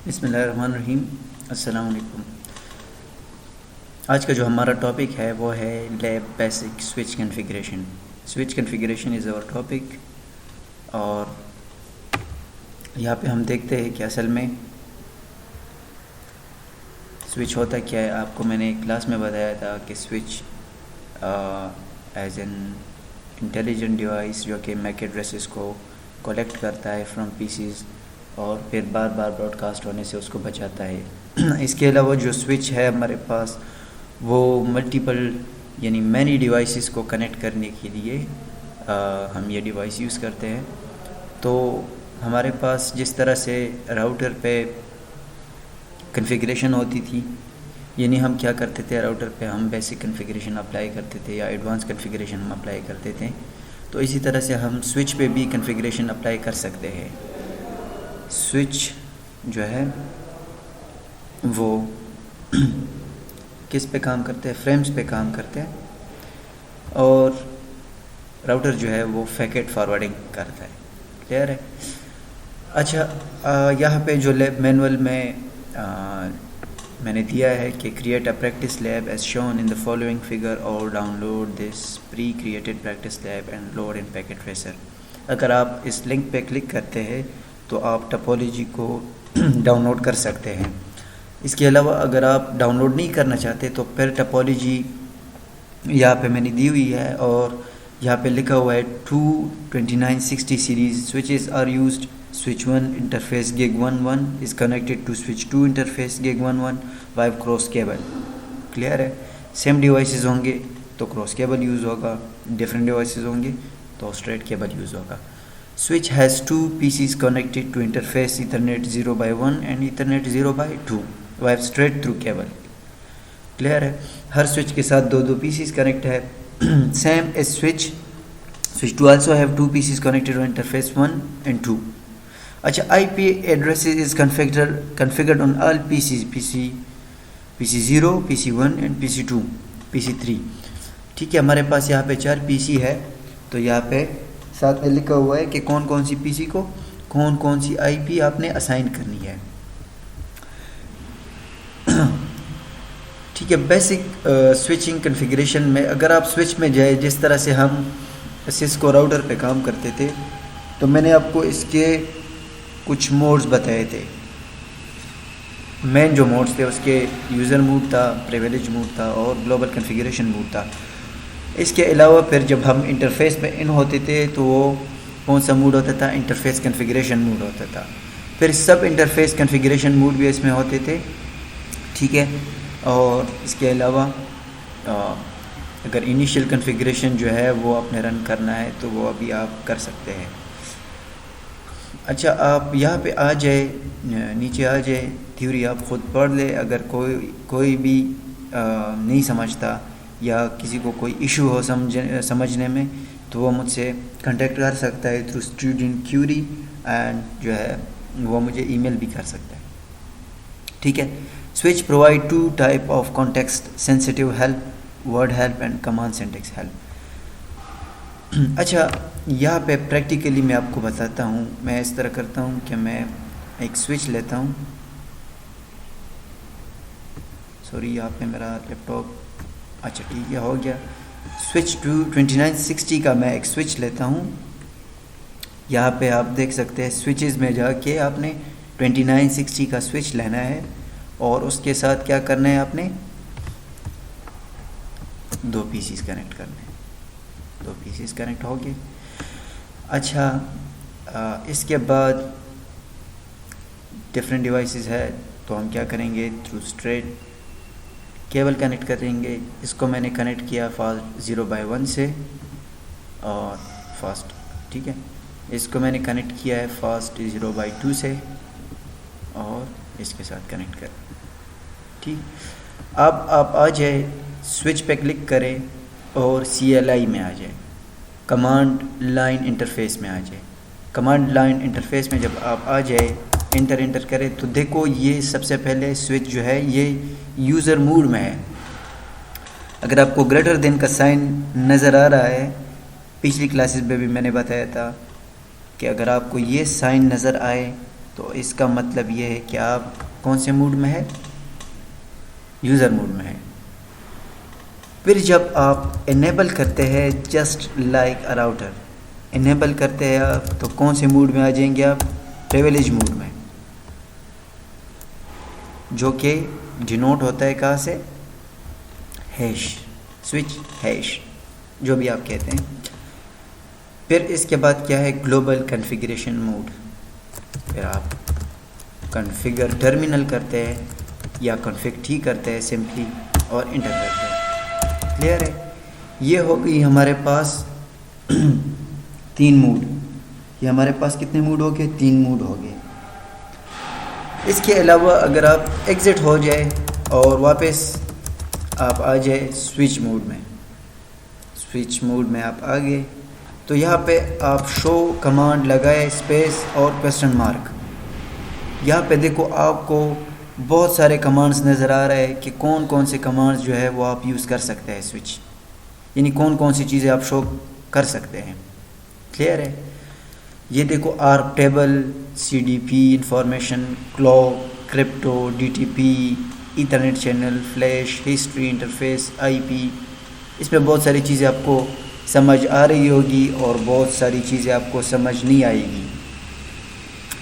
بسم اللہ الرحمن الرحیم. السلام علیکم. آج کا جو ہمارا ٹاپک ہے وہ ہے lab basic switch configuration. Switch configuration is اور ٹاپک، اور یہاں پہ ہم دیکھتے ہیں کہ اصل میں سوئچ ہوتا کیا ہے. آپ کو میں نے کلاس میں بتایا تھا کہ switch as an intelligent device جو کہ میک ایڈریسز کو کلیکٹ کرتا ہے فرام پی سیز اور پھر بار بار براڈ کاسٹ ہونے سے اس کو بچاتا ہے. اس کے علاوہ جو سوئچ ہے ہمارے پاس وہ ملٹیپل یعنی مینی ڈیوائسز کو کنیکٹ کرنے کے لیے ہم یہ ڈیوائس یوز کرتے ہیں. تو ہمارے پاس جس طرح سے راؤٹر پہ کنفیگریشن ہوتی تھی، یعنی ہم کیا کرتے تھے، راؤٹر پہ ہم بیسک کنفیگریشن اپلائی کرتے تھے یا ایڈوانس کنفیگریشن ہم اپلائی کرتے تھے. تو اسی طرح سے ہم سوئچ پہ بھی کنفیگریشن اپلائی کر سکتے ہیں. سوئچ جو ہے وہ کس پہ کام کرتے ہیں، فریمز پہ کام کرتے ہیں، اور راؤٹر جو ہے وہ پیکٹ فارورڈنگ کرتا ہے. کلیئر ہے؟ اچھا، یہاں پہ جو لیب مینول میں نے دیا ہے کہ create a practice lab as shown in the following figure اور download this pre created practice lab and load in packet tracer. اگر آپ اس لنک پہ کلک کرتے ہیں تو آپ ٹپولوجی کو ڈاؤن لوڈ کر سکتے ہیں. اس کے علاوہ اگر آپ ڈاؤن لوڈ نہیں کرنا چاہتے تو پھر ٹپولوجی یہاں پہ میں نے دی ہوئی ہے، اور یہاں پہ لکھا ہوا ہے 2960 series switches are used. Switch 1 interface gig 11 is connected to switch 2 interface gig 11 via cross cable. Clear ہے؟ سیم ڈیوائسز ہوں گے تو کراس کیبل یوز ہوگا، ڈفرینٹ ڈیوائسز ہوں گے تو اسٹریٹ کیبل یوز ہوگا. Switch has two PCs connected to interface Ethernet 0x1 and Ethernet 0x2 via straight through cable. Clear ہے؟ ہر سوئچ کے ساتھ دو PCs کنیکٹ ہے. Same as switch 2 also have two PCs connected to interface 1 and 2. اچھا، IP addresses is configured on all PCs PC0, PC1 and PC2, PC3. ٹھیک ہے، ہمارے پاس یہاں پہ 4 PC ہے، تو یہاں پہ ساتھ میں لکھا ہوا ہے کہ کون کون سی پی سی کو کون کون سی آئی پی آپ نے اسائن کرنی ہے. ٹھیک ہے. بیسک سوئچنگ کنفیگریشن میں اگر آپ سوئچ میں جائے، جس طرح سے ہم سسکو راؤٹر پہ کام کرتے تھے، تو میں نے آپ کو اس کے کچھ موڈز بتائے تھے. مین جو موڈز تھے اس کے یوزر موڈ تھا، پریویلیج موڈ تھا اور گلوبل کنفیگریشن موڈ تھا. اس کے علاوہ پھر جب ہم انٹرفیس میں ان ہوتے تھے تو وہ کون سا موڈ ہوتا تھا؟ انٹرفیس کنفیگریشن موڈ ہوتا تھا. پھر سب انٹرفیس کنفیگریشن موڈ بھی اس میں ہوتے تھے. ٹھیک ہے. اور اس کے علاوہ اگر انیشیل کنفیگریشن جو ہے وہ آپ نے رن کرنا ہے تو وہ ابھی آپ کر سکتے ہیں. اچھا، آپ یہاں پہ آ جائے، نیچے آ جائے، تھیوری آپ خود پڑھ لے. اگر کوئی بھی نہیں سمجھتا یا کسی کو کوئی ایشو ہو سمجھنے میں تو وہ مجھ سے کنٹیکٹ کر سکتا ہے تھرو اسٹوڈنٹ کیوری، اینڈ جو ہے وہ مجھے ای میل بھی کر سکتا ہے. ٹھیک ہے. Switch provide 2 type of context sensitive help, word help and command syntax help. اچھا، یہاں پہ پریکٹیکلی میں آپ کو بتاتا ہوں. میں اس طرح کرتا ہوں کہ میں ایک سوئچ لیتا ہوں. سوری، یہاں پہ میرا لیپ ٹاپ، اچھا ٹھیک ہے، ہو گیا. سوئچ 2960 کا میں ایک سوئچ لیتا ہوں. یہاں پہ آپ دیکھ سکتے ہیں سوئچز میں جا کے آپ نے 2960 کا سوئچ لینا ہے، اور اس کے ساتھ کیا کرنا ہے، آپ نے 2 PCs کنیکٹ کرنے ہیں. 2 PCs کنیکٹ ہو گئے. اچھا، اس کے بعد ڈفرینٹ ڈیوائسز ہے تو ہم کیا کریں گے، تھرو اسٹریٹ کیبل کنیکٹ کریں گے. اس کو میں نے کنیکٹ کیا فاسٹ 0x1 سے اور فاسٹ. ٹھیک ہے. اس کو میں نے کنیکٹ کیا ہے فاسٹ 0x2 سے اور اس کے ساتھ کنیکٹ کر. ٹھیک. اب آپ آ جائے، سوئچ پہ کلک کریں اور CLI میں آ جائے، کمانڈ لائن انٹرفیس میں آ جائے. کمانڈ لائن انٹرفیس میں جب آپ آ جائے، انٹر کرے تو دیکھو یہ سب سے پہلے سوئچ جو ہے یہ یوزر موڈ میں ہے. اگر آپ کو گریٹر دین کا سائن نظر آ رہا ہے، پچھلی کلاسز میں بھی میں نے بتایا تھا کہ اگر آپ کو یہ سائن نظر آئے تو اس کا مطلب یہ ہے کہ آپ کون سے موڈ میں ہے؟ یوزر موڈ میں ہے۔ پھر جب آپ انیبل کرتے ہیں just like a router, enable کرتے ہیں آپ تو کون سے موڈ میں آ جائیں گے آپ؟ پریویلیج موڈ میں، جو کہ ڈینوٹ ہوتا ہے کہاں سے؟ ہیش، سوئچ ہیش، جو بھی آپ کہتے ہیں۔ پھر اس کے بعد کیا ہے؟ Global configuration mode. پھر آپ کنفیگر ٹرمینل کرتے ہیں یا کنفیگ ٹی کرتے ہیں سمپلی اور انٹر کرتے ہیں۔ کلیئر ہے؟ یہ ہو گئی ہمارے پاس 3 موڈ۔ یہ ہمارے پاس کتنے موڈ ہو گئے؟ 3 موڈ ہو گئے۔ اس کے علاوہ اگر آپ ایگزٹ ہو جائے اور واپس آپ آ جائے سوئچ موڈ میں، سوئچ موڈ میں آپ آ گئے تو یہاں پہ آپ شو کمانڈ لگائے اسپیس اور کوسچن مارک۔ یہاں پہ دیکھو آپ کو بہت سارے کمانڈز نظر آ رہے ہیں کہ کون کون سے کمانڈز جو ہے وہ آپ یوز کر سکتے ہیں سوئچ، یعنی کون کون سی چیزیں آپ شو کر سکتے ہیں۔ کلیئر ہے؟ یہ دیکھو ARP table, C D P information, clock, crypto, D T P, ethernet channel, flash, history, interface, I P. اس میں بہت ساری چیزیں آپ کو سمجھ آ رہی ہوگی اور بہت ساری چیزیں آپ کو سمجھ نہیں آئے گی،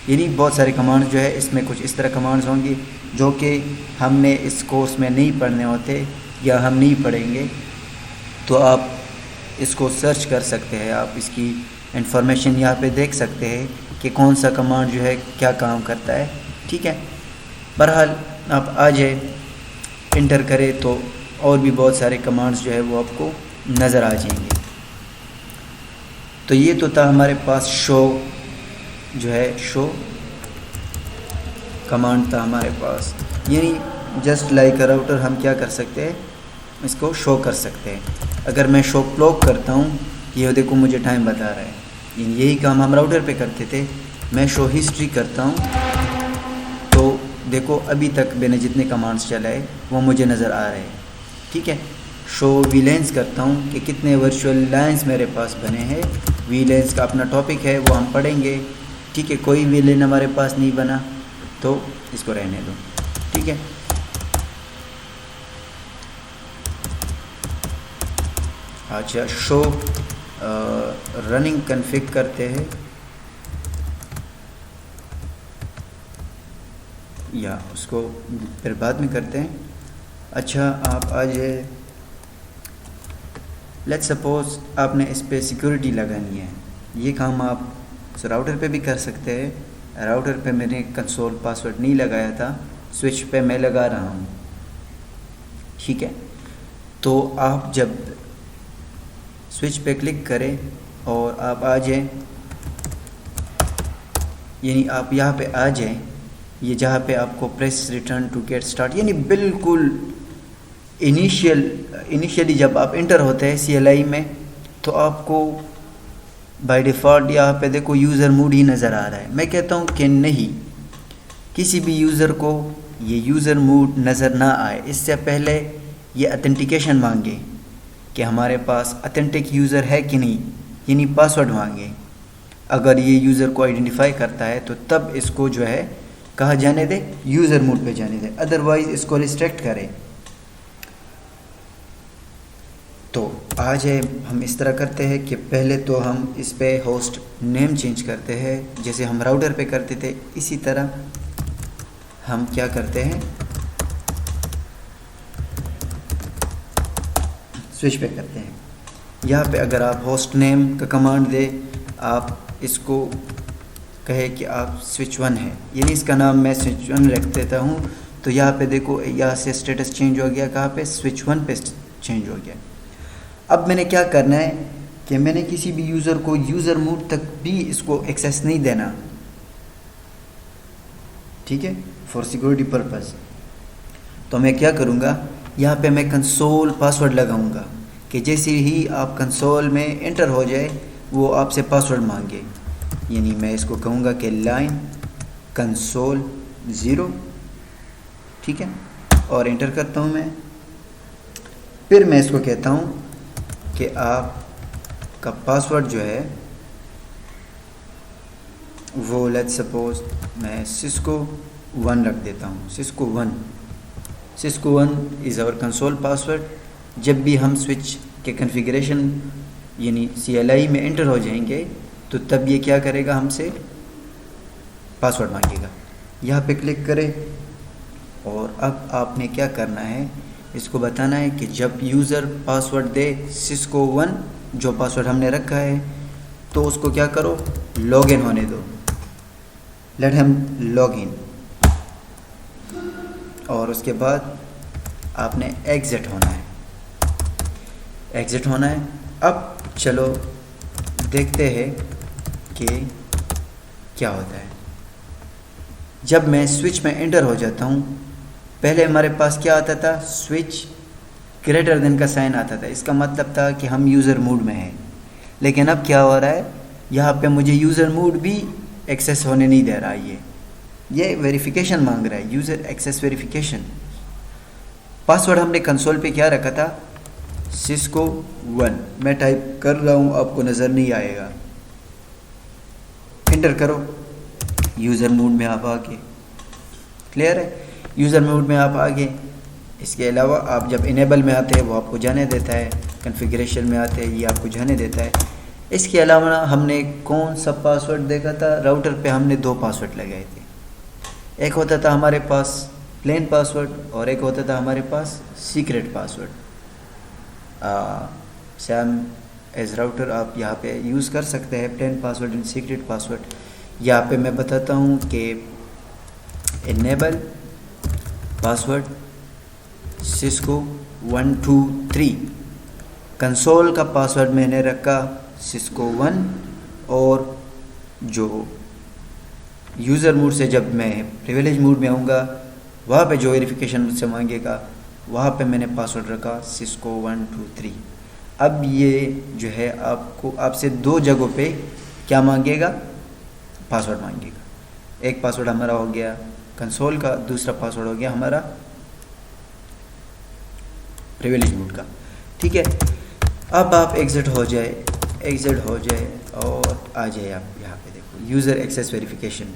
یعنی بہت سارے کمانڈز جو ہے اس میں کچھ اس طرح کمانڈز ہوں گے جو کہ ہم نے اس کورس میں نہیں پڑھنے ہوتے یا ہم نہیں پڑھیں گے، تو آپ اس کو سرچ کر سکتے ہیں، آپ اس کی انفارمیشن یہاں پہ دیکھ سکتے ہیں کہ کون سا کمانڈ جو ہے کیا کام کرتا ہے۔ ٹھیک ہے، بہرحال آپ آ جائے انٹر کرے تو اور بھی بہت سارے کمانڈز جو ہے وہ آپ کو نظر آ جائیں گے۔ تو یہ تو تھا ہمارے پاس شو جو ہے، شو کمانڈ تھا ہمارے پاس، یعنی جسٹ لائک اے راؤٹر ہم کیا کر سکتے ہیں؟ اس کو شو کر سکتے ہیں۔ اگر میں شو کلاک کرتا ہوں، یہ دیکھو مجھے ٹائم بتا رہا ہے، یعنی یہی کام ہم راؤٹر پہ کرتے تھے۔ میں شو ہسٹری کرتا ہوں تو دیکھو ابھی تک میں نے جتنے کمانڈز چلائے وہ مجھے نظر آ رہے ہیں۔ ٹھیک ہے، شو وی لینس کرتا ہوں کہ کتنے ورچوئل لائنز میرے پاس بنے ہیں۔ وی لینس کا اپنا ٹاپک ہے، وہ ہم پڑھیں گے۔ ٹھیک ہے، کوئی وی لین ہمارے پاس نہیں بنا تو اس کو رہنے دو۔ ٹھیک ہے، اچھا شو رننگ کنفیگ کرتے ہیں یا اس کو پھر بعد میں کرتے ہیں۔ اچھا آپ آج لیٹ سپوز آپ نے اس پہ سیکورٹی لگانی ہے، یہ کام آپ اس راؤٹر پہ بھی کر سکتے ہیں۔ راؤٹر پہ میں نے کنسول پاسورڈ نہیں لگایا تھا، سوئچ پہ میں لگا رہا ہوں۔ ٹھیک ہے، تو آپ جب سوئچ پہ کلک کریں اور آپ آ جائیں، یعنی آپ یہاں پہ آ جائیں، یہ جہاں پہ آپ کو press return to get start, یعنی بالکل انیشیلی جب آپ انٹر ہوتے ہیں سی ایل آئی میں تو آپ کو بائی ڈیفالٹ یہاں پہ دیکھو یوزر موڈ ہی نظر آ رہا ہے۔ میں کہتا ہوں کہ نہیں، کسی بھی یوزر کو یہ یوزر موڈ نظر نہ آئے، اس سے پہلے یہ اتھینٹیکیشن مانگے کہ ہمارے پاس اتھینٹک یوزر ہے کہ نہیں، یعنی پاسورڈ مانگے۔ اگر یہ یوزر کو آئیڈینٹیفائی کرتا ہے تو تب اس کو جو ہے کہاں جانے دے؟ یوزر موڈ پہ جانے دے، ادروائز اس کو ریسٹرکٹ کرے۔ تو آج ہم اس طرح کرتے ہیں کہ پہلے تو ہم اس پہ ہوسٹ نیم چینج کرتے ہیں، جیسے ہم راؤٹر پہ کرتے تھے اسی طرح ہم کیا کرتے ہیں، سوئچ پہ کرتے ہیں۔ یہاں پہ اگر آپ ہوسٹ نیم کا کمانڈ دے، آپ اس کو کہے کہ آپ سوئچ 1 ہے، یعنی اس کا نام میں سوئچ 1 رکھ دیتا ہوں، تو یہاں پہ دیکھو یہاں سے اسٹیٹس چینج ہو گیا، کہاں پہ؟ سوئچ 1 پہ چینج ہو گیا۔ اب میں نے کیا کرنا ہے کہ میں نے کسی بھی یوزر کو یوزر موڈ تک بھی اس کو ایکسیس نہیں دینا، ٹھیک ہے، فار سیکورٹی پرپز۔ تو میں کیا کروں گا، یہاں پہ میں کنسول پاسورڈ لگاؤں گا کہ جیسے ہی آپ کنسول میں انٹر ہو جائے وہ آپ سے پاسورڈ مانگے، یعنی میں اس کو کہوں گا کہ لائن کنسول 0، ٹھیک ہے، اور انٹر کرتا ہوں میں۔ پھر میں اس کو کہتا ہوں کہ آپ کا پاسورڈ جو ہے وہ لیٹ سپوز میں سسکو 1 رکھ دیتا ہوں. سسکو 1 از آور کنسول پاسورڈ. جب بھی ہم سوئچ کے کنفیگریشن یعنی CLI میں انٹر ہو جائیں گے تو تب یہ کیا کرے گا، ہم سے پاسورڈ مانگے گا. یہاں پہ کلک کرے اور اب آپ نے کیا کرنا ہے، اس کو بتانا ہے کہ جب یوزر پاسورڈ دے سسکو 1 جو پاسورڈ ہم نے رکھا ہے تو اس کو کیا کرو، لاگ ان ہونے دو. لیٹ ہم لاگ ان، اور اس کے بعد آپ نے ایگزٹ ہونا ہے. اب چلو دیکھتے ہیں کہ کیا ہوتا ہے. جب میں سوئچ میں انٹر ہو جاتا ہوں، پہلے ہمارے پاس کیا آتا تھا، سوئچ گریٹر دین کا سائن آتا تھا. اس کا مطلب تھا کہ ہم یوزر موڈ میں ہیں. لیکن اب کیا ہو رہا ہے، یہاں پہ مجھے یوزر موڈ بھی ایکسیس ہونے نہیں دے رہا. یہ ویریفیکیشن مانگ رہا ہے، یوزر ایکسیس ویریفیکیشن. پاسورڈ ہم نے کنسول پہ کیا رکھا تھا، سسکو 1. میں ٹائپ کر رہا ہوں، آپ کو نظر نہیں آئے گا. انٹر کرو، یوزر موڈ میں آپ آگے. کلیئر ہے، یوزر موڈ میں آپ آگے. اس کے علاوہ آپ جب انیبل میں آتے ہیں وہ آپ کو جانے دیتا ہے، کنفیگریشن میں آتے ہیں یہ آپ کو جانے دیتا ہے. اس کے علاوہ ہم نے کون سا پاسورڈ دیکھا تھا، راؤٹر پہ ہم نے 2 پاسورڈ لگائے تھے. ایک ہوتا تھا ہمارے پاس پلین پاسورڈ اور ایک ہوتا تھا ہمارے پاس secret password. Same as router آپ یہاں پہ یوز کر سکتے ہیں plain password and secret password. یہاں پہ میں بتاتا ہوں کہ انیبل پاسورڈ سسکو 1 2 3. کنسول کا پاسورڈ میں نے رکھا سسکو 1، اور جو یوزر موڈ سے جب میں پریویلیج موڈ میں آؤں گا وہاں پہ جو ویریفیکیشن مجھ سے مانگے گا وہاں پہ میں نے پاسورڈ رکھا سسکو 1 2 3. اب یہ جو ہے آپ سے 2 جگہوں پہ کیا مانگے گا، پاسورڈ مانگے گا. ایک پاسورڈ ہمارا ہو گیا کنسول کا، دوسرا پاسورڈ ہو گیا ہمارا پریویلیج موڈ کا. ٹھیک ہے، اب آپ ایگزٹ ہو جائے اور آ جائے. آپ یہاں پہ دیکھو user access verification,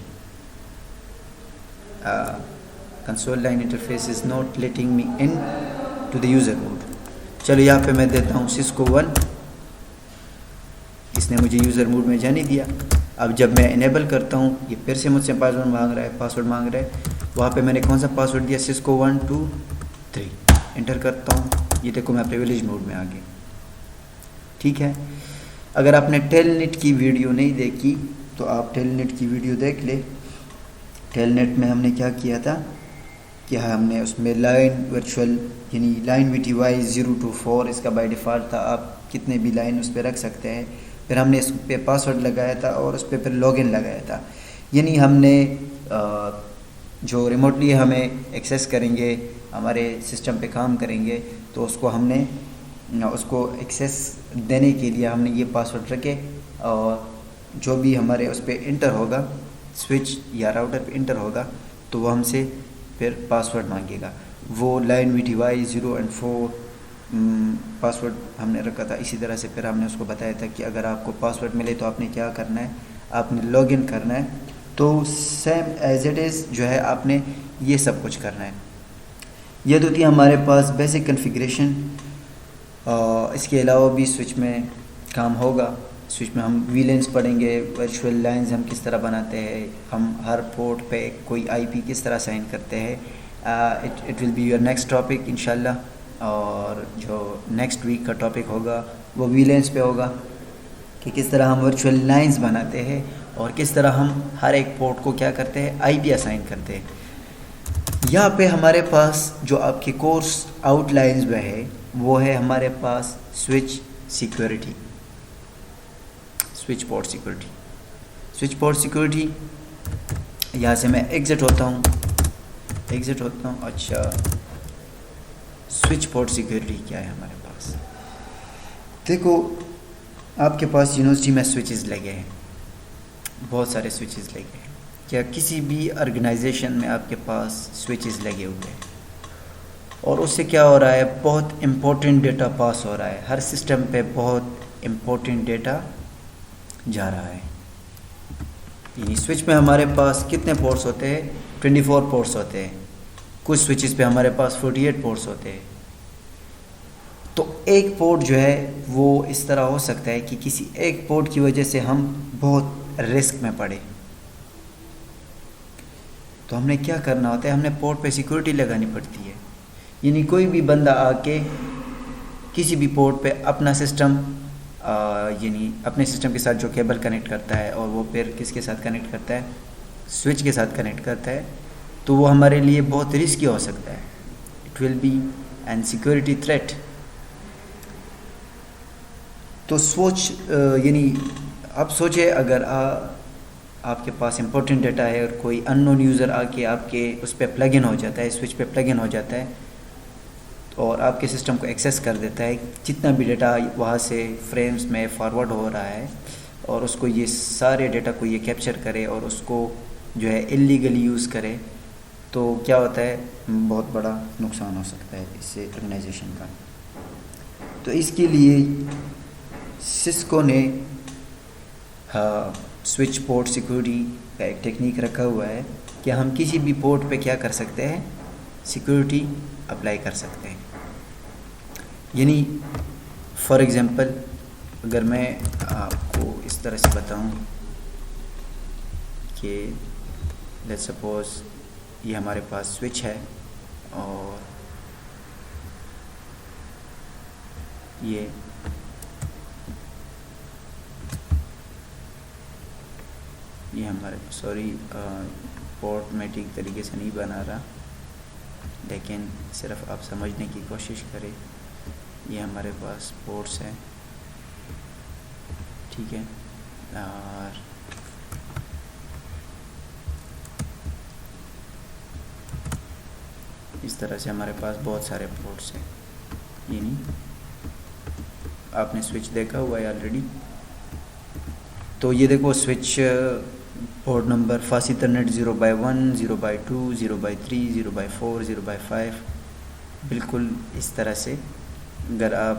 console line interface is not letting me into the user mode. چلو یہاں پہ میں دیتا ہوں سسکو 1، اس نے مجھے یوزر موڈ میں جانے دیا. اب جب میں انیبل کرتا ہوں یہ پھر سے مجھ سے پاسورڈ مانگ رہا ہے. وہاں پہ میں نے کون سا پاسورڈ دیا، سسکو 1 2 3. انٹر کرتا ہوں، یہ دیکھو میں پریویلیج موڈ میں آ گیا. ٹھیک ہے، اگر آپ نے ٹیل نیٹ کی ویڈیو نہیں دیکھی تو آپ ٹیل نیٹ کی ویڈیو دیکھ لیں. ٹیل نیٹ میں ہم نے کیا کیا تھا کہ ہم نے اس میں لائن ورچوئل یعنی لائن VTY 0 to 4 اس کا بائی ڈیفالٹ تھا. آپ کتنے بھی لائن اس پہ رکھ سکتے ہیں. پھر ہم نے اس پہ پاسورڈ لگایا تھا اور اس پہ پھر لاگ ان لگایا تھا. یعنی ہم نے جو ریموٹلی ہمیں ایکسیس کریں گے، ہمارے سسٹم پہ کام کریں گے، تو اس کو ہم نے اس کو ایکسیس دینے کے لیے ہم نے یہ پاسورڈ رکھے. اور جو بھی ہمارے اس پہ انٹر ہوگا، سوئچ یا راؤٹر پہ انٹر ہوگا تو وہ ہم سے پھر پاسورڈ مانگے گا. وہ لائن VTY 0 and 4 پاسورڈ ہم نے رکھا تھا. اسی طرح سے پھر ہم نے اس کو بتایا تھا کہ اگر آپ کو پاسورڈ ملے تو آپ نے کیا کرنا ہے، آپ نے لاگ ان کرنا ہے. تو سیم ایز اٹ از جو ہے آپ نے یہ سب کچھ کرنا ہے. یہ تو تھی ہمارے پاس بیسک کنفیگریشن. اس کے علاوہ بھی سوئچ میں کام ہوگا. سوئچ میں ہم ویلینس پڑھیں گے، ورچوئل لائنز ہم کس طرح بناتے ہیں، ہم ہر پورٹ پہ کوئی IP کس طرح سائن کرتے ہیں. It will be your next topic انشاءاللہ. اور جو نیکسٹ ویک کا ٹاپک ہوگا وہ ویلینس پہ ہوگا کہ کس طرح ہم ورچوئل لائنز بناتے ہیں اور کس طرح ہم ہر ایک پورٹ کو کیا کرتے ہیں، IP اسائن کرتے ہیں. یہاں پہ ہمارے پاس جو آپ کے کورس آؤٹ لائنز میں ہے وہ ہے ہمارے پاس switch security, switch port security. یہاں سے میں ایگزٹ ہوتا ہوں. اچھا، سوئچ پورٹ سیکورٹی کیا ہے ہمارے پاس؟ دیکھو آپ کے پاس یونیورسٹی میں سوئچز لگے ہیں، بہت سارے سوئچز لگے ہیں. کیا کسی بھی آرگنائزیشن میں آپ کے پاس سوئچز لگے ہوئے ہیں اور اس سے کیا ہو رہا ہے، بہت امپورٹنٹ ڈیٹا پاس ہو رہا ہے. ہر سسٹم پہ بہت امپورٹنٹ ڈیٹا جا رہا ہے. یعنی سوئچ میں ہمارے پاس کتنے پورٹس ہوتے ہیں؟ 24 پورٹس ہوتے ہیں. کچھ سوئچز پہ ہمارے پاس 48 پورٹس ہوتے ہیں. تو ایک پورٹ جو ہے وہ اس طرح ہو سکتا ہے کہ کسی ایک پورٹ کی وجہ سے ہم بہت رسک میں پڑے. تو ہم نے کیا کرنا ہوتا ہے؟ ہم نے پورٹ پہ سیکورٹی لگانی پڑتی ہے. یعنی کوئی بھی بندہ آ کے کسی بھی پورٹ پہ اپنا سسٹم یعنی اپنے سسٹم کے ساتھ جو کیبل کنیکٹ کرتا ہے اور وہ پھر کس کے ساتھ کنیکٹ کرتا ہے؟ سوئچ کے ساتھ کنیکٹ کرتا ہے. تو وہ ہمارے لیے بہت رسکی ہو سکتا ہے. It will be an security threat. تو یعنی آپ سوچے اگر آپ کے پاس امپورٹنٹ ڈیٹا ہے اور کوئی ان نون یوزر آ کے آپ کے اس پہ پلگ ان ہو جاتا ہے، سوئچ پہ پلگ ان ہو جاتا ہے اور آپ کے سسٹم کو ایکسیس کر دیتا ہے، جتنا بھی ڈیٹا وہاں سے فریمز میں فارورڈ ہو رہا ہے اور اس کو یہ سارے ڈیٹا کو یہ کیپچر کرے اور اس کو جو ہے اللیگلی یوز کرے، تو کیا ہوتا ہے؟ بہت بڑا نقصان ہو سکتا ہے اس سے آرگنائزیشن کا. تو اس کے لیے سسکو نے سوئچ پورٹ سیکورٹی کا ایک ٹیکنیک رکھا ہوا ہے کہ ہم کسی بھی پورٹ پہ کیا کر سکتے ہیں؟ سیکورٹی اپلائی کر سکتے ہیں. یعنی فار ایگزامپل اگر میں آپ کو اس طرح سے بتاؤں کہ لیٹس سپوز یہ ہمارے پاس سوئچ ہے اور یہ ہمارے پورٹ میں ٹھیک طریقے سے نہیں بنا رہا، لیکن صرف آپ سمجھنے کی کوشش کریں. یہ ہمارے پاس پورٹس ہیں، ٹھیک ہے، اور اس طرح سے ہمارے پاس بہت سارے پورٹس ہیں. یعنی آپ نے سوئچ دیکھا ہوا ہے آلریڈی. تو یہ دیکھو سوئچ پورٹ نمبر فاسی ترنٹ 0/1 0/2 0/3 0/4 0/5 بالکل اس طرح سے. اگر آپ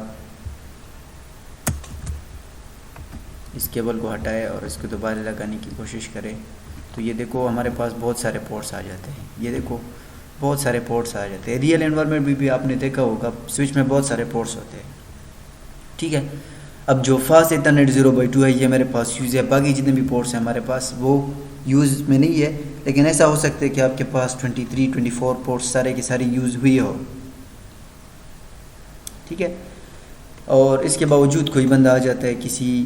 اس کیبل کو ہٹائے اور اس کو دوبارہ لگانے کی کوشش کریں تو یہ دیکھو ہمارے پاس بہت سارے پورٹس آ جاتے ہیں. یہ دیکھو بہت سارے پورٹس آ جاتے ہیں. ریئل انوائرمنٹ بھی آپ نے دیکھا ہوگا سوئچ میں بہت سارے پورٹس ہوتے ہیں، ٹھیک ہے. اب جو فاسٹ ایتھرنیٹ 0/2 ہے یہ میرے پاس یوز ہے. باقی جتنے بھی پورٹس ہیں ہمارے پاس وہ یوز میں نہیں ہے، لیکن ایسا ہو سکتا ہے کہ آپ کے پاس 23-24 پورٹس سارے کی ساری یوز ہوئی ہو، ٹھیک ہے. اور اس کے باوجود کوئی بندہ آ جاتا ہے کسی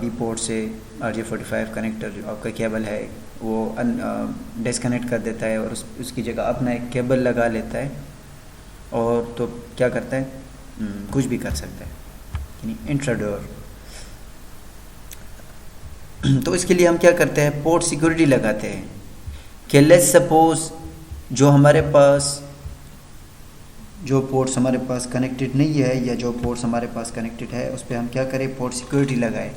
بھی پورٹ سے RJ45 کنیکٹر جو آپ کا کیبل ہے وہ ڈسکنیکٹ کر دیتا ہے اور اس کی جگہ اپنا ایک کیبل لگا لیتا ہے اور تو کیا کرتا ہے؟ کچھ بھی کر سکتا ہے، یعنی انٹراڈور. تو اس کے لیے ہم کیا کرتے ہیں؟ پورٹ سیکورٹی لگاتے ہیں کہ لیٹس سپوز جو پورٹس ہمارے پاس کنیکٹڈ نہیں ہے یا جو پورٹس ہمارے پاس کنیکٹڈ ہے اس پہ ہم کیا کریں؟ پورٹ سیکورٹی لگائے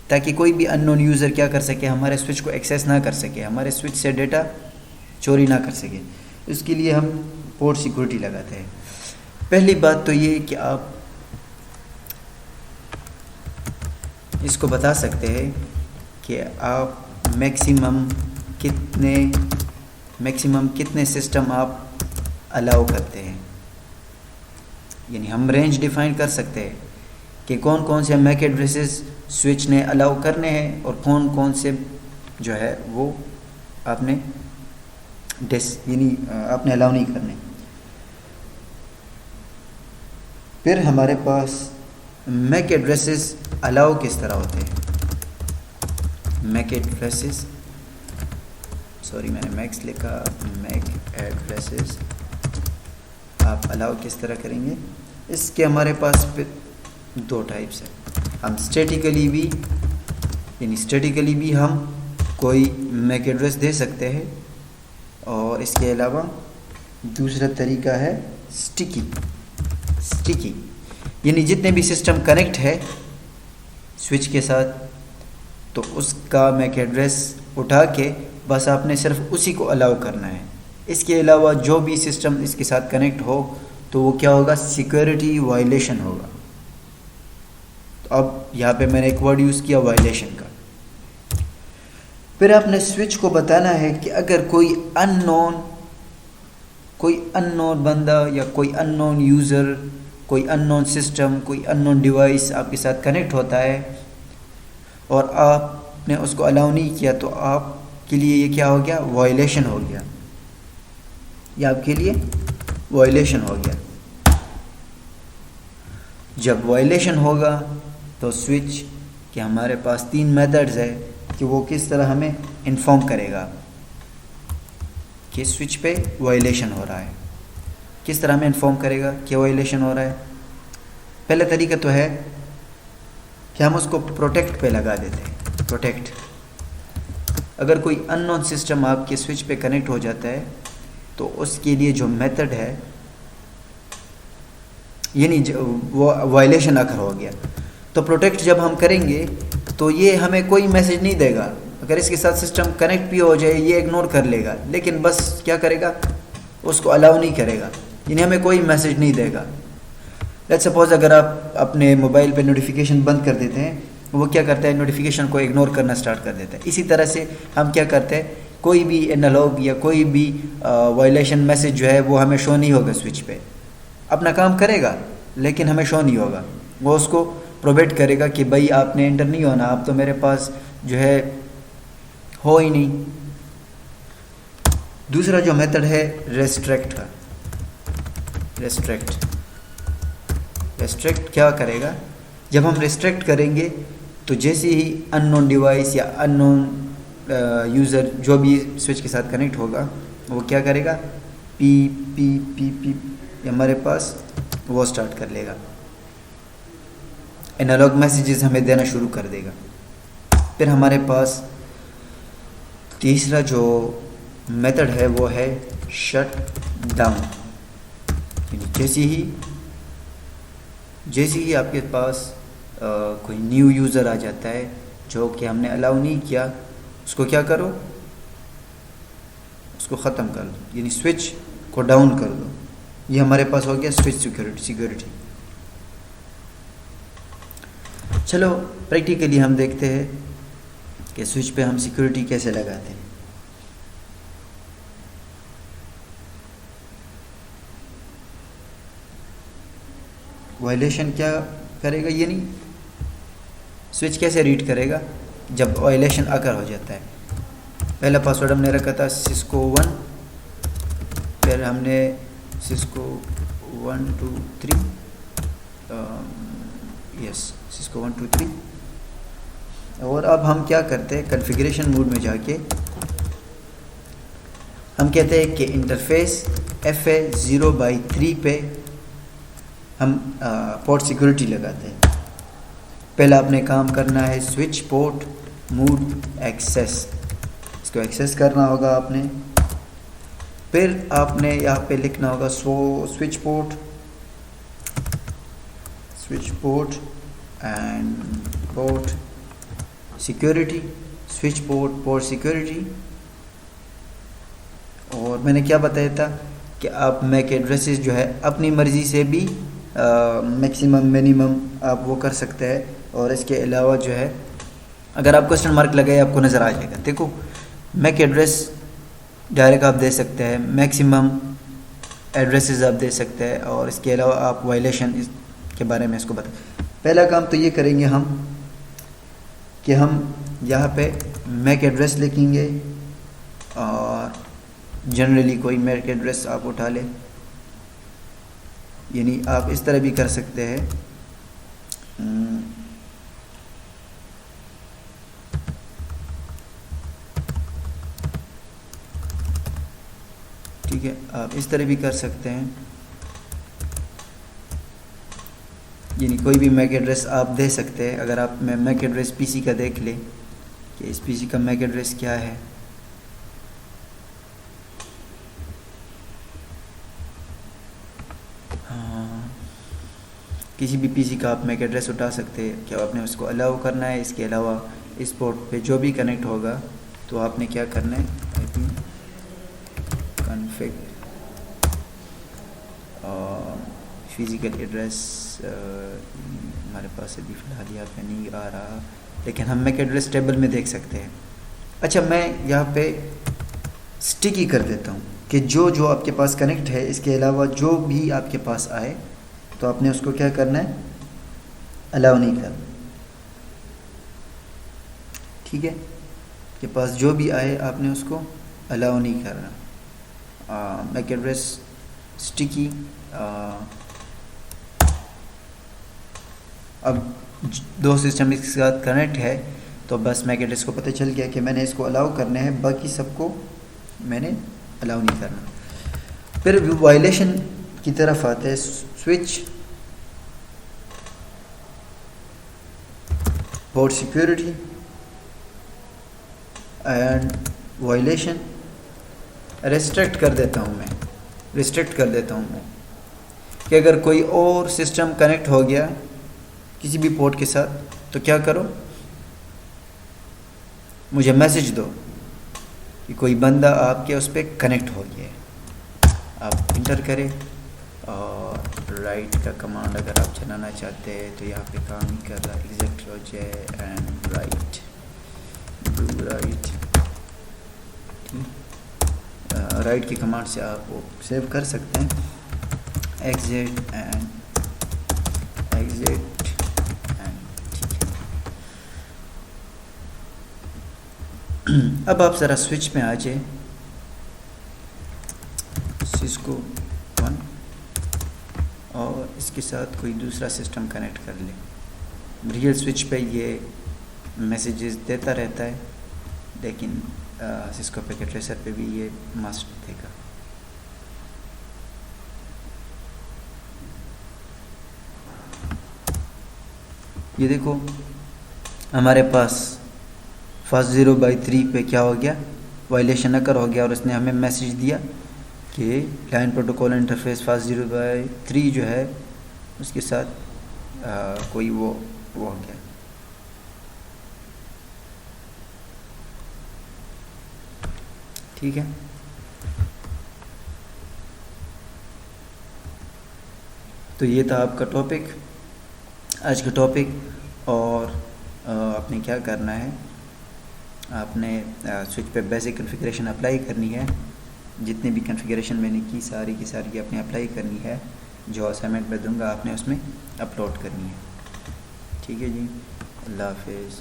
تاکہ کوئی بھی ان نون یوزر کیا کر سکے؟ ہمارے سوئچ کو ایکسیس نہ کر سکے، ہمارے سوئچ سے ڈیٹا چوری نہ کر سکے. اس کے لیے ہم پورٹ سیکورٹی لگاتے ہیں. پہلی بات تو یہ کہ آپ اس کو بتا سکتے ہیں کہ آپ میکسیمم کتنے سسٹم آپ الاؤ کرتے ہیں. یعنی ہم رینج ڈیفائن کر سکتے ہیں کہ کون کون سے میک ایڈریسز سوئچ نے الاؤ کرنے ہیں اور کون کون سے جو ہے وہ آپ نے الاؤ نہیں کرنے. پھر ہمارے پاس میک ایڈریسز الاؤ کس طرح ہوتے ہیں؟ میک ایڈریسز میں نے میکس لکھا، میک ایڈریسز آپ الاؤ کس طرح کریں گے؟ اس کے ہمارے پاس پھر 2 ٹائپس ہیں. ہم اسٹیٹیکلی بھی ہم کوئی میک ایڈریس دے سکتے ہیں اور اس کے علاوہ دوسرا طریقہ ہے سٹیکی. یعنی جتنے بھی سسٹم کنیکٹ ہے سوئچ کے ساتھ تو اس کا میک ایڈریس اٹھا کے بس آپ نے صرف اسی کو الاؤ کرنا ہے. اس کے علاوہ جو بھی سسٹم اس کے ساتھ کنیکٹ ہو تو وہ کیا ہوگا؟ سیکورٹی وائلیشن ہوگا. تو اب یہاں پہ میں نے ایک ورڈ یوز کیا وائلیشن کا. پھر آپ نے سوئچ کو بتانا ہے کہ اگر کوئی ان نون بندہ یا کوئی ان نون یوزر، کوئی ان نون سسٹم، کوئی ان نون ڈیوائس آپ کے ساتھ کنیکٹ ہوتا ہے اور آپ نے اس کو الاؤ نہیں کیا، تو آپ کے لیے یہ کیا ہو گیا؟ وائلیشن ہو گیا. یہ آپ کے لیے وائلیشن ہو گیا. جب وائلیشن ہوگا تو سوئچ کہ ہمارے پاس 3 میتھڈز ہے کہ وہ کس طرح ہمیں انفارم کرے گا کہ سوئچ پہ وائلیشن ہو رہا ہے. کس طرح ہمیں انفارم کرے گا کہ وائلیشن ہو رہا ہے؟ پہلا طریقہ تو ہے کہ ہم اس کو پروٹیکٹ پہ لگا دیتے ہیں. پروٹیکٹ، اگر کوئی ان نون سسٹم آپ کے سوئچ پہ کنیکٹ ہو جاتا ہے تو اس کے لیے جو میتھڈ ہے، یعنی وہ وائلیشن اگر ہو گیا تو پروٹیکٹ جب ہم کریں گے تو یہ ہمیں کوئی میسج نہیں دے گا. اگر اس کے ساتھ سسٹم کنیکٹ بھی ہو جائے یہ اگنور کر لے گا، لیکن بس کیا کرے گا؟ اس کو الاؤ نہیں کرے گا، یعنی ہمیں کوئی میسج نہیں دے گا. لیٹس سپوز اگر آپ اپنے موبائل پہ نوٹیفیکیشن بند کر دیتے ہیں، وہ کیا کرتا ہے؟ نوٹیفیکیشن کو اگنور کرنا سٹارٹ کر دیتا ہے. اسی طرح سے ہم کیا کرتے ہیں؟ کوئی بھی انالوگ یا کوئی بھی وائلیشن میسج جو ہے وہ ہمیں شو نہیں ہوگا. سوئچ پہ اپنا کام کرے گا لیکن ہمیں شو نہیں ہوگا. وہ اس کو پرووائڈ کرے گا کہ بھائی آپ نے انٹر نہیں ہونا، آپ تو میرے پاس جو ہے ہو ہی نہیں. دوسرا جو میتھڈ ہے ریسٹریکٹ کا. ریسٹریکٹ کیا کرے گا؟ جب ہم ریسٹریکٹ کریں گے تو جیسے ہی ان نون ڈیوائس یا ان نون یوزر جو بھی سوئچ کے ساتھ کنیکٹ ہوگا وہ کیا کرے گا؟ پی پی پی پی ہمارے پاس وہ سٹارٹ کر لے گا، انالوگ میسیجز ہمیں دینا شروع کر دے گا. پھر ہمارے پاس تیسرا جو میتھڈ ہے وہ ہے شٹ ڈاؤن. یعنی جیسے ہی آپ کے پاس کوئی نیو یوزر آ جاتا ہے جو کہ ہم نے الاؤ نہیں کیا، اس کو کیا کرو؟ اس کو ختم کر دو، یعنی سوئچ کو ڈاؤن کر دو. یہ ہمارے پاس ہو گیا سوئچ سیکیورٹی. چلو پریکٹیکلی ہم دیکھتے ہیں کہ سوئچ پہ ہم سیکیورٹی کیسے لگاتے ہیں. وائلیشن کیا کرے گا؟ یعنی سوئچ کیسے ریڈ کرے گا جب وائلیشن اکر ہو جاتا ہے؟ پہلا پاسورڈ ہم نے رکھا تھا سسکو 1، پھر ہم نے سسکو 1 2 3 سسکو 1 2 3. اور اب ہم کیا کرتے ہیں؟ کنفیگریشن موڈ میں جا کے ہم کہتے ہیں کہ انٹرفیس FA0/3 پہ ہم پورٹ سیکورٹی لگاتے ہیں. پہلا آپ نے کام کرنا ہے سوئچ پورٹ موڈ ایکسیس، اس کو ایکسیس کرنا ہوگا آپ نے. پھر آپ نے یہاں پہ لکھنا ہوگا switch port and port security, switch port security. اور میں نے کیا بتایا تھا کہ آپ میک ایڈریسز جو ہے اپنی مرضی سے بھی میکسیمم منیمم آپ وہ کر سکتے ہیں. اور اس کے علاوہ جو ہے اگر آپ کوسچن مارک لگائے آپ کو نظر آ جائے گا. دیکھو میک ایڈریس ڈائریکٹ آپ دے سکتے ہیں، میکسیمم ایڈریسز آپ دے سکتے ہیں، اور اس کے علاوہ آپ وائلیشن کے بارے میں اس کو بتائیں. پہلا کام تو یہ کریں گے ہم کہ ہم یہاں پہ میک ایڈریس لکھیں گے، اور جنرلی کوئی میک ایڈریس آپ اٹھا لیں. یعنی آپ اس طرح بھی کر سکتے ہیں، ٹھیک ہے، آپ اس طرح بھی کر سکتے ہیں. یعنی کوئی بھی میک ایڈریس آپ دے سکتے ہیں. اگر آپ میں میک ایڈریس پی سی کا دیکھ لیں کہ اس پی سی کا میک ایڈریس کیا ہے. کسی بھی پی سی کا آپ میک ایڈریس اٹھا سکتے ہیں کہ آپ نے اس کو الاؤ کرنا ہے. اس کے علاوہ اس پورٹ پہ جو بھی کنیکٹ ہوگا تو آپ نے کیا کرنا ہے؟ کنفگ فزیکل ایڈریس ہمارے پاس ابھی فی الحال یہاں پہ نہیں آ رہا، لیکن ہم میک ایڈریس ٹیبل میں دیکھ سکتے ہیں. اچھا میں یہاں پہ اسٹکی کر دیتا ہوں کہ جو آپ کے پاس کنیکٹ ہے اس کے علاوہ جو بھی آپ کے پاس آئے تو آپ نے اس کو کیا کرنا ہے، الاؤ نہیں کرنا. ٹھیک ہے، کے پاس جو بھی آئے آپ نے اس کو الاؤ نہیں کرنا. MAC address sticky. اب دو سسٹم اس کے ساتھ کنیکٹ ہے تو بس میک ایڈریس کو پتہ چل گیا کہ میں نے اس کو الاؤ کرنا ہے، باقی سب کو میں نے الاؤ نہیں کرنا. پھر وائلیشن کی طرف آتے ہیں. Switch port security and violation. Restrict کر دیتا ہوں میں کہ اگر کوئی اور سسٹم کنیکٹ ہو گیا کسی بھی پورٹ کے ساتھ تو کیا کرو، مجھے میسج دو کہ کوئی بندہ آپ کے اس پہ کنیکٹ ہو گیا ہے. آپ انٹر کریں اور رائٹ کا کمانڈ اگر آپ چلانا چاہتے ہیں تو یہاں پہ کام نہیں کر رہا، ایگزیکٹ ہو جائے اینڈ رائٹ رائٹ کی کمانڈ سے آپ وہ سیو کر سکتے ہیں. ایگزٹ اینڈ اب آپ ذرا سوئچ میں آ جائیں، سسکو 1 اور اس کے ساتھ کوئی دوسرا سسٹم کنیکٹ کر لیں. ریئل سوئچ پہ یہ میسیجز دیتا رہتا ہے لیکن سسکو پیکٹ ٹریسر پہ بھی یہ مسٹ دے گا. یہ دیکھو ہمارے پاس فاسٹ 0/3 پہ کیا ہو گیا، وائلیشن اکر ہو گیا اور اس نے ہمیں میسیج دیا کہ لائن پروٹوکول انٹرفیس فاسٹ 0/3 جو ہے اس کے ساتھ کوئی وہ ہو گیا. ٹھیک ہے، تو یہ تھا آپ کا ٹاپک، آج کا ٹاپک. اور آپ نے کیا کرنا ہے، آپ نے سوئچ پہ بیسک کنفیگریشن اپلائی کرنی ہے. جتنی بھی کنفیگریشن میں نے کی ساری کی ساری آپ نے اپلائی کرنی ہے. جو اسائنمنٹ میں دوں گا آپ نے اس میں اپلوڈ کرنی ہے. ٹھیک ہے جی، اللہ حافظ.